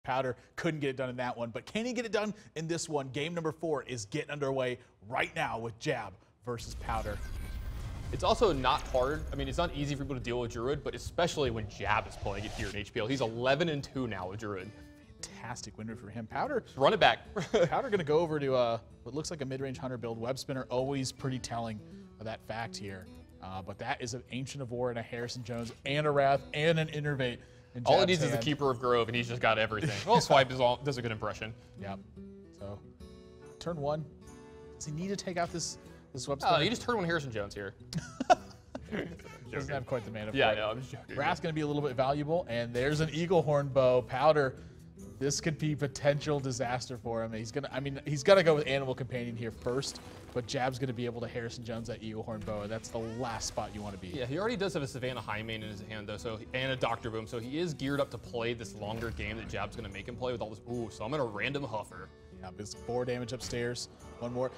Powder couldn't get it done in that one, but can he get it done in this one? Game number 4 is getting underway right now with Jab versus Powder. It's also not hard. I mean, it's not easy for people to deal with Druid, but especially when Jab is playing it here in HPL. He's 11-2 now with Druid. Fantastic win for him. Powder. Run it back. Powder going to go over to what looks like a mid-range hunter build. Web spinner always pretty telling of that fact here. But that is an Ancient of War and a Harrison Jones and a Wrath and an Innervate. All it needs is the Keeper of Grove, and he's just got everything. Well, Swipe does a good impression. Yep. So, turn 1. Does he need to take out this web spinner? Oh, you just turn 1 Harrison Jones here. Doesn't have quite the mana for it. Yeah, I know. I'm just joking. Wrath's going to be a little bit valuable, and there's an Eagle Horn bow. Powder. This could be potential disaster for him. He's gonna, I mean, he's got to go with Animal Companion here first, but Jab's going to be able to Harrison Jones that Eagle Horn bow, and that's the last spot you want to be. Yeah, he already does have a Savannah Highmane in his hand, though, so and a Dr. Boom, so he is geared up to play this longer game that Jab's going to make him play with all this. Ooh, so I'm in a random Huffer. Yeah, it's 4 damage upstairs. One more.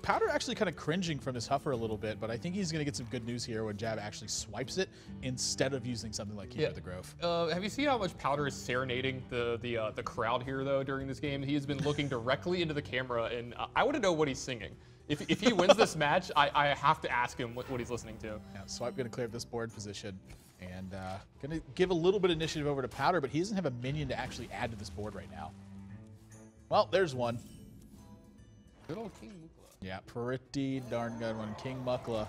Powder actually kind of cringing from his Huffer a little bit, but I think he's going to get some good news here when Jab actually swipes it instead of using something like Keeper of the Grove. Have you seen how much Powder is serenading the crowd here, though, during this game? He has been looking directly into the camera, and I want to know what he's singing. If he wins this match, I have to ask him what he's listening to. Yeah, Swipe going to clear up this board position, and going to give a little bit of initiative over to Powder, but he doesn't have a minion to actually add to this board right now. Well, there's one. Good old King Mukla. Yeah, pretty darn good one. King Mukla.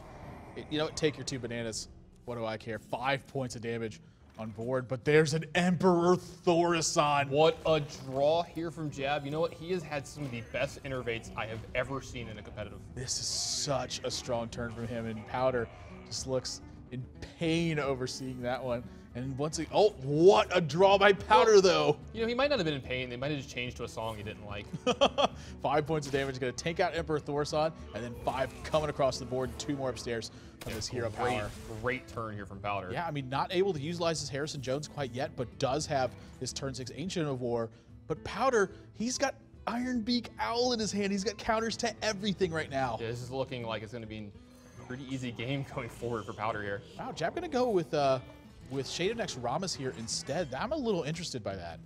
You know what? Take your 2 bananas. What do I care? 5 points of damage on board, but there's an Emperor Thaurissan. What a draw here from Jab. You know what? He has had some of the best innervates I have ever seen in a competitive. This is such a strong turn from him, and Powder just looks in pain over seeing that one. And once he, oh, what a draw by Powder, though. You know, he might not have been in pain. They might have just changed to a song he didn't like. 5 points of damage, going to take out Emperor Thaurissan, and then 5 coming across the board, 2 more upstairs from this hero power. Great turn here from Powder. Yeah, I mean, not able to utilize his Harrison Jones quite yet, but does have his turn 6 Ancient of War. But Powder, he's got Iron Beak Owl in his hand. He's got counters to everything right now. Yeah, this is looking like it's going to be a pretty easy game going forward for Powder here. Wow, Jab going to go with Shade of Next Ramas here instead. I'm a little interested by that.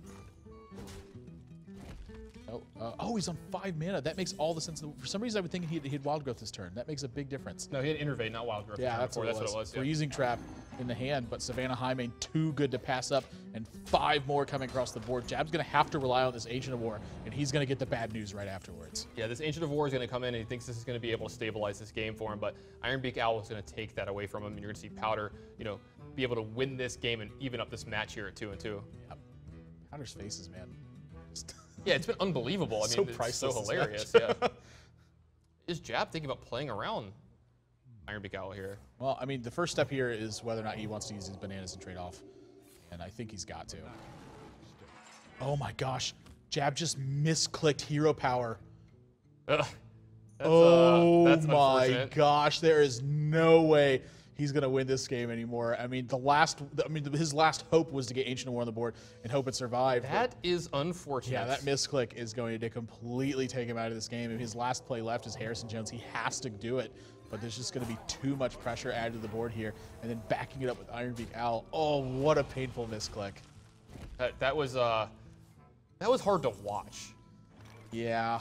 Oh, he's on 5 mana. That makes all the sense. For some reason, I would think he'd Wild Growth this turn. That makes a big difference. No, he had Innervate, not Wild Growth. Yeah, that's what it was. We're using Trap in the hand, but Savannah Highmane too good to pass up, and 5 more coming across the board. Jab's going to have to rely on this Ancient of War, and he's going to get the bad news right afterwards. Yeah, this Ancient of War is going to come in, and he thinks this is going to be able to stabilize this game for him, but Iron Beak Owl is going to take that away from him, and you're going to see Powder, you know, be able to win this game and even up this match here at 2-2. Yep. Powder's faces, man. Yeah, it's been unbelievable. I mean, it's so hilarious. Yeah. Is Jab thinking about playing around Iron Beak Owl here? Well, I mean, the first step here is whether or not he wants to use his bananas and trade off. And I think he's got to. Oh my gosh. Jab just misclicked hero power. That's my gosh. There is no way he's going to win this game anymore. I mean, his last hope was to get Ancient of War on the board and hope it survived. That is unfortunate. Yeah, that misclick is going to completely take him out of this game. If his last play left is Harrison Jones, he has to do it. But there's just going to be too much pressure added to the board here. And then backing it up with Iron Beak Owl. Oh, what a painful misclick. That was hard to watch. Yeah.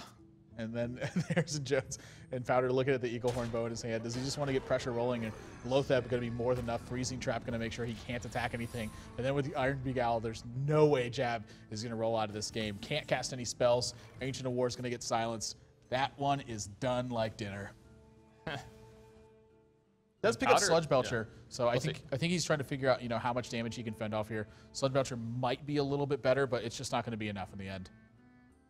And then Harrison Jones and Powder looking at the Eagle Horn bow in his hand. Does he just want to get pressure rolling? And Lotheb going to be more than enough. Freezing Trap going to make sure he can't attack anything. And then with the Iron Beak Owl, there's no way Jab is going to roll out of this game. Can't cast any spells. Ancient of War is going to get silenced. That one is done like dinner. Does pick up Sludge Belcher, yeah. So I think he's trying to figure out, you know, how much damage he can fend off here. Sludge Belcher might be a little bit better, but it's just not going to be enough in the end.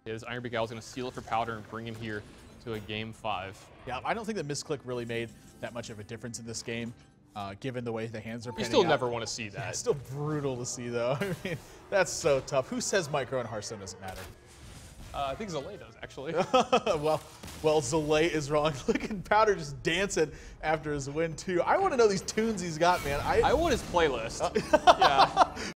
Yeah, this Iron Beak Owl is going to seal it for Powder and bring him here to a game 5. Yeah, I don't think that misclick really made that much of a difference in this game, given the way the hands are panning out. You still out. never want to see that. Yeah, it's still brutal to see, though. I mean, that's so tough. Who says Micro and Hearthstone doesn't matter? I think Zalay does, actually. well, Zalay is wrong. Look at Powder just dancing after his win, too. I want to know these tunes he's got, man. I want his playlist. Yeah.